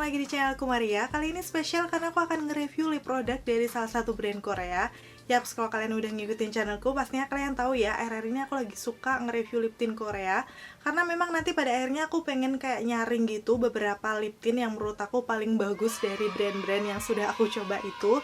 lagi di channelku Maria. Kali ini spesial karena aku akan nge-review lip product dari salah satu brand Korea. Yaps, kalau kalian udah ngikutin channelku, pastinya kalian tahu ya, akhir-akhir ini aku lagi suka nge-review lip tint Korea. Karena memang nanti pada akhirnya aku pengen kayak nyaring gitu beberapa lip tint yang menurut aku paling bagus dari brand-brand yang sudah aku coba itu.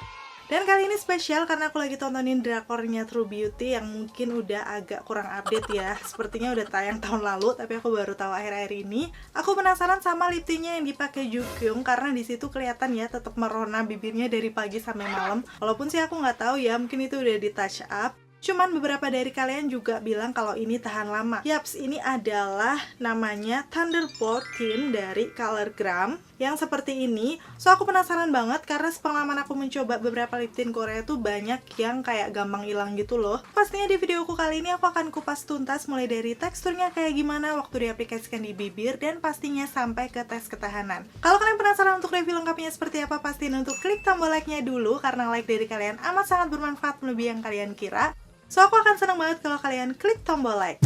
Dan kali ini spesial karena aku lagi tontonin drakornya True Beauty yang mungkin udah agak kurang update ya. Sepertinya udah tayang tahun lalu, tapi aku baru tahu akhir-akhir ini. Aku penasaran sama lip tintnya yang dipakai Jukyung karena di situ kelihatan ya tetap merona bibirnya dari pagi sampai malam. Walaupun sih aku nggak tahu ya, mungkin itu udah di touch up. Cuman beberapa dari kalian juga bilang kalau ini tahan lama. Yaps, ini adalah namanya Thunderbolt Tint dari Colorgram yang seperti ini. So aku penasaran banget karena sepengalaman aku mencoba beberapa lip tint Korea tuh banyak yang kayak gampang hilang gitu loh. Pastinya di videoku kali ini aku akan kupas tuntas mulai dari teksturnya kayak gimana waktu diaplikasikan di bibir dan pastinya sampai ke tes ketahanan. Kalau kalian penasaran untuk review lengkapnya seperti apa, pastiin untuk klik tombol like-nya dulu karena like dari kalian amat sangat bermanfaat melebihi yang kalian kira. So, aku akan senang banget kalau kalian klik tombol like.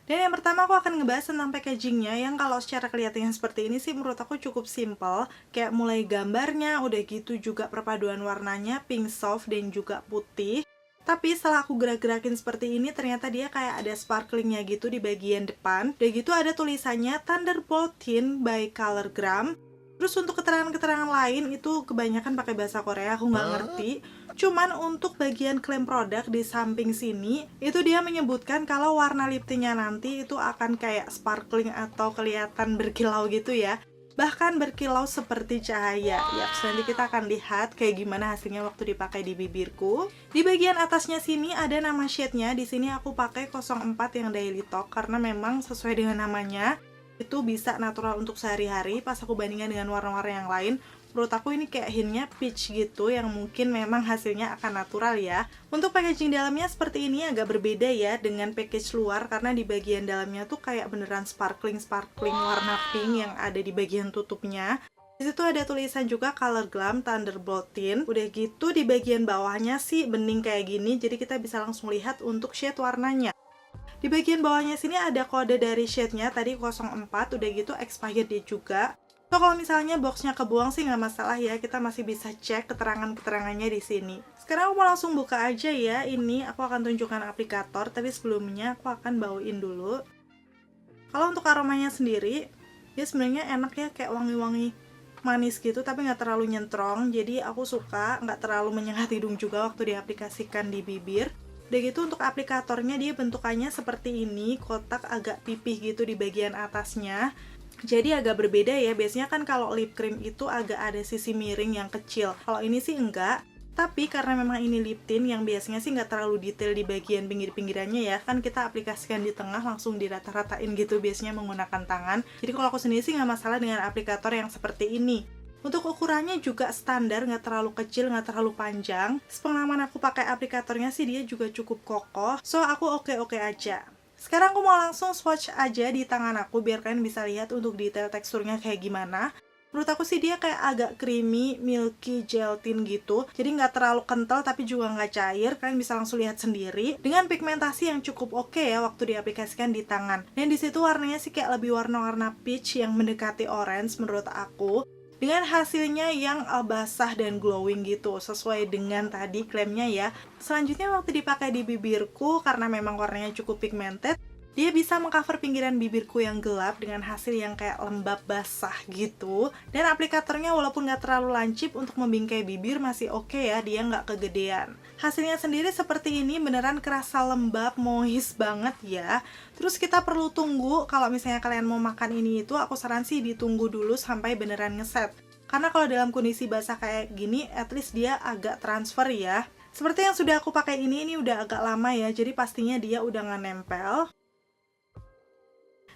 Dan yang pertama aku akan ngebahas tentang packagingnya yang kalau secara kelihatannya seperti ini sih menurut aku cukup simple. Kayak mulai gambarnya, udah gitu juga perpaduan warnanya pink soft dan juga putih. Tapi setelah aku gerak-gerakin seperti ini, ternyata dia kayak ada sparklingnya gitu di bagian depan. Udah gitu ada tulisannya Thunderbolt Tint by Colorgram. Terus untuk keterangan-keterangan lain itu kebanyakan pakai bahasa Korea, aku nggak ngerti. Cuman untuk bagian klaim produk di samping sini, itu dia menyebutkan kalau warna lip tintnya nanti itu akan kayak sparkling atau kelihatan berkilau gitu ya. Bahkan berkilau seperti cahaya. Yaps, nanti kita akan lihat kayak gimana hasilnya waktu dipakai di bibirku. Di bagian atasnya sini ada nama shade-nya. Di sini aku pakai 04 yang Daily Talk karena memang sesuai dengan namanya itu bisa natural untuk sehari-hari. Pas aku bandingkan dengan warna-warna yang lain, menurut aku ini kayak hintnya peach gitu yang mungkin memang hasilnya akan natural ya. Untuk packaging dalamnya seperti ini agak berbeda ya dengan package luar karena di bagian dalamnya tuh kayak beneran sparkling warna pink yang ada di bagian tutupnya. Di situ ada tulisan juga Colorgram Thunderbolt Tint. Udah gitu di bagian bawahnya sih bening kayak gini, jadi kita bisa langsung lihat untuk shade warnanya. Di bagian bawahnya sini ada kode dari shade-nya, tadi 04, udah gitu expired dia juga. So, kalau misalnya boxnya kebuang sih nggak masalah ya, kita masih bisa cek keterangan-keterangannya di sini. Sekarang aku mau langsung buka aja ya, ini aku akan tunjukkan aplikator, tapi sebelumnya aku akan bauin dulu. Kalau untuk aromanya sendiri, dia sebenarnya enak ya, kayak wangi-wangi manis gitu, tapi nggak terlalu nyentrong, jadi aku suka, nggak terlalu menyengat hidung juga waktu diaplikasikan di bibir. Udah gitu untuk aplikatornya dia bentukannya seperti ini, kotak agak pipih gitu di bagian atasnya. Jadi agak berbeda ya, biasanya kan kalau lip cream itu agak ada sisi miring yang kecil. Kalau ini sih enggak, tapi karena memang ini lip tint yang biasanya sih nggak terlalu detail di bagian pinggir-pinggirannya ya, kan kita aplikasikan di tengah langsung dirata-ratain gitu biasanya menggunakan tangan. Jadi kalau aku sendiri sih nggak masalah dengan aplikator yang seperti ini. Untuk ukurannya juga standar, nggak terlalu kecil, nggak terlalu panjang. Sepengalaman aku pakai aplikatornya sih dia juga cukup kokoh, so aku oke-oke aja. Sekarang aku mau langsung swatch aja di tangan aku biar kalian bisa lihat untuk detail teksturnya kayak gimana. Menurut aku sih dia kayak agak creamy, milky gelatin gitu. Jadi nggak terlalu kental tapi juga nggak cair. Kalian bisa langsung lihat sendiri. Dengan pigmentasi yang cukup oke ya waktu diaplikasikan di tangan. Dan disitu warnanya sih kayak lebih warna-warna peach yang mendekati orange menurut aku. Dengan hasilnya yang basah dan glowing gitu, sesuai dengan tadi klaimnya ya. Selanjutnya waktu dipakai di bibirku, karena memang warnanya cukup pigmented, dia bisa mengcover pinggiran bibirku yang gelap dengan hasil yang kayak lembab basah gitu. Dan aplikatornya walaupun nggak terlalu lancip untuk membingkai bibir masih oke ya, dia nggak kegedean. Hasilnya sendiri seperti ini, beneran kerasa lembab, moist banget ya. Terus kita perlu tunggu, kalau misalnya kalian mau makan ini itu, aku saran sih ditunggu dulu sampai beneran ngeset. Karena kalau dalam kondisi basah kayak gini, at least dia agak transfer ya. Seperti yang sudah aku pakai ini udah agak lama ya, jadi pastinya dia udah nggak nempel.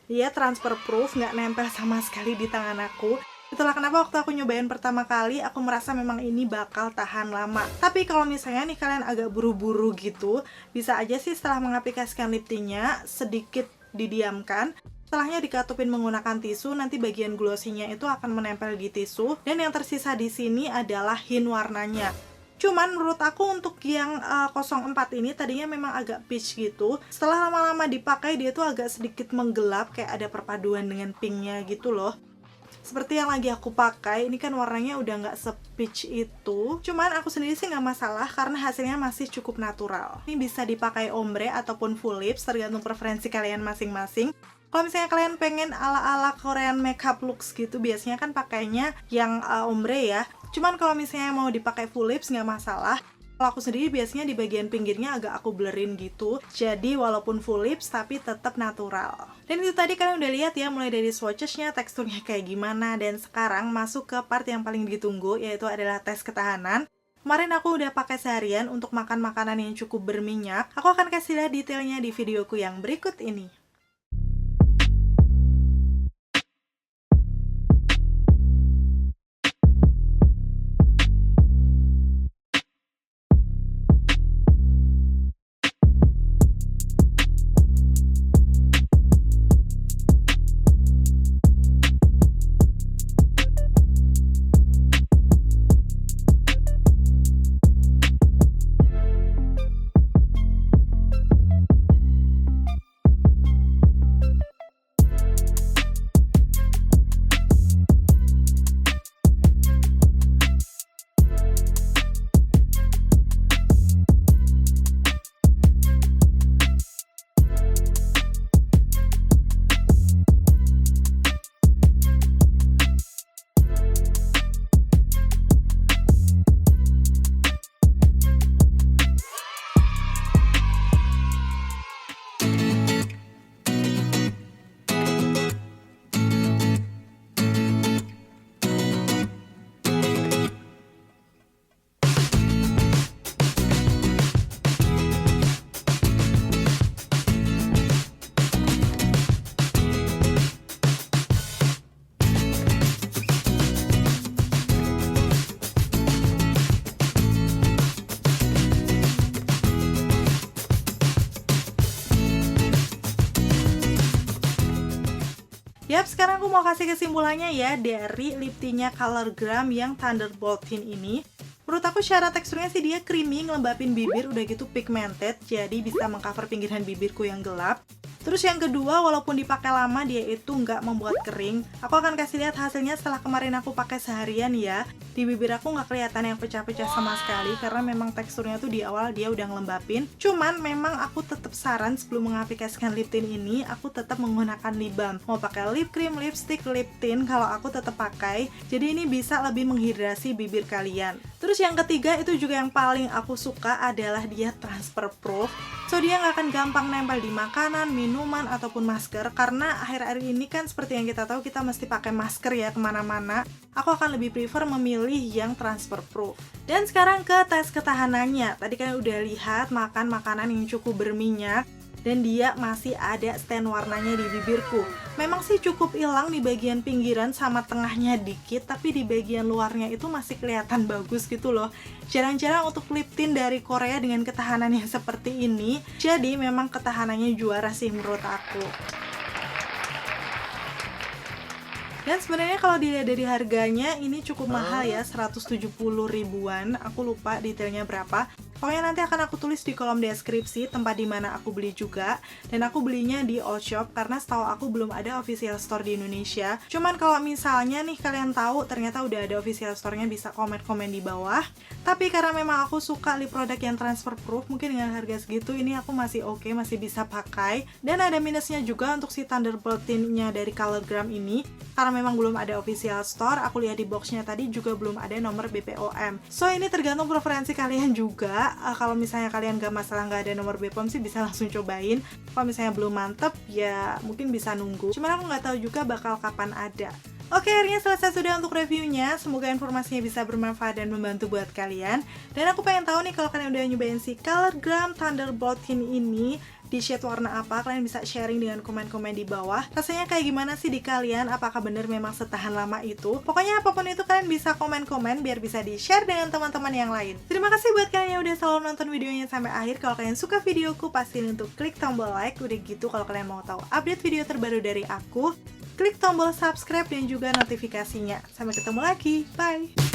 Dia transfer proof, nggak nempel sama sekali di tangan aku. Itulah kenapa waktu aku nyobain pertama kali, aku merasa memang ini bakal tahan lama. Tapi kalau misalnya nih kalian agak buru-buru gitu, bisa aja sih setelah mengaplikasikan lip tintnya, sedikit didiamkan. Setelahnya dikatupin menggunakan tisu, nanti bagian glossy-nya itu akan menempel di tisu. Dan yang tersisa di sini adalah hint warnanya. Cuman menurut aku untuk yang 04 ini tadinya memang agak peach gitu. Setelah lama-lama dipakai dia tuh agak sedikit menggelap, kayak ada perpaduan dengan pinknya gitu loh. Seperti yang lagi aku pakai, ini kan warnanya udah nggak se-peach itu. Cuman aku sendiri sih nggak masalah karena hasilnya masih cukup natural. Ini bisa dipakai ombre ataupun full lips, tergantung preferensi kalian masing-masing. Kalau misalnya kalian pengen ala-ala Korean makeup looks gitu, biasanya kan pakainya yang ombre ya. Cuman kalau misalnya mau dipakai full lips nggak masalah. Kalau aku sendiri biasanya di bagian pinggirnya agak aku blurrin gitu. Jadi walaupun full lips tapi tetap natural. Dan itu tadi kalian udah lihat ya, mulai dari swatchesnya, teksturnya kayak gimana. Dan sekarang masuk ke part yang paling ditunggu, yaitu adalah tes ketahanan. Kemarin aku udah pakai seharian untuk makan makanan yang cukup berminyak. Aku akan kasih lihat detailnya di videoku yang berikut ini. Yap, sekarang aku mau kasih kesimpulannya ya dari lip tint-nya ColourGram yang Thunderbolt Tint ini. Menurut aku secara teksturnya sih dia creamy, ngelembapin bibir, udah gitu pigmented, jadi bisa mengcover pinggiran bibirku yang gelap. Terus yang kedua, walaupun dipakai lama dia itu nggak membuat kering. Aku akan kasih lihat hasilnya setelah kemarin aku pakai seharian ya. Di bibir aku nggak kelihatan yang pecah-pecah sama sekali karena memang teksturnya tuh di awal dia udah ngelembapin. Cuman memang aku tetap saran sebelum mengaplikasikan lip tint ini, aku tetap menggunakan lip balm. Mau pakai lip cream, lipstick, lip tint, kalau aku tetap pakai. Jadi ini bisa lebih menghidrasi bibir kalian. Terus yang ketiga itu juga yang paling aku suka adalah dia transfer proof. So dia nggak akan gampang nempel di makanan, minuman, ataupun masker. Karena akhir-akhir ini kan seperti yang kita tahu kita mesti pakai masker ya kemana-mana. Aku akan lebih prefer memilih yang transfer proof. Dan sekarang ke tes ketahanannya. Tadi kan udah lihat makan makanan yang cukup berminyak. Dan dia masih ada stain warnanya di bibirku. Memang sih cukup hilang di bagian pinggiran sama tengahnya dikit, tapi di bagian luarnya itu masih kelihatan bagus gitu loh. Jarang-jarang untuk lip tint dari Korea dengan ketahanan yang seperti ini. Jadi memang ketahanannya juara sih menurut aku. Dan sebenarnya kalau dilihat dari harganya ini cukup mahal ya, 170 ribuan. Aku lupa detailnya berapa. Pokoknya nanti akan aku tulis di kolom deskripsi tempat dimana aku beli juga. Dan aku belinya di All Shop karena setahu aku belum ada official store di Indonesia. Cuman kalau misalnya nih kalian tahu ternyata udah ada official store-nya, bisa komen-komen di bawah. Tapi karena memang aku suka lip product yang transfer proof, mungkin dengan harga segitu ini aku masih oke, masih bisa pakai. Dan ada minusnya juga untuk si Thunderbolt Tint-nya dari ColourGram ini. Karena memang belum ada official store, aku lihat di boxnya tadi juga belum ada nomor BPOM. So ini tergantung preferensi kalian juga. Kalau misalnya kalian gak masalah gak ada nomor BPOM sih bisa langsung cobain. Kalau misalnya belum mantep ya mungkin bisa nunggu. Cuman aku nggak tahu juga bakal kapan ada. Oke, akhirnya selesai sudah untuk reviewnya. Semoga informasinya bisa bermanfaat dan membantu buat kalian. Dan aku pengen tahu nih kalau kalian udah nyobain si ColourGram Thunderbolt Tint ini di shade warna apa, kalian bisa sharing dengan komen-komen di bawah. Rasanya kayak gimana sih di kalian? Apakah bener memang setahan lama itu? Pokoknya apapun itu kalian bisa komen-komen biar bisa di-share dengan teman-teman yang lain. Terima kasih buat kalian yang udah selalu nonton videonya sampai akhir. Kalau kalian suka videoku, pastiin untuk klik tombol like. Udah gitu kalau kalian mau tahu update video terbaru dari aku, klik tombol subscribe dan juga notifikasinya. Sampai ketemu lagi. Bye!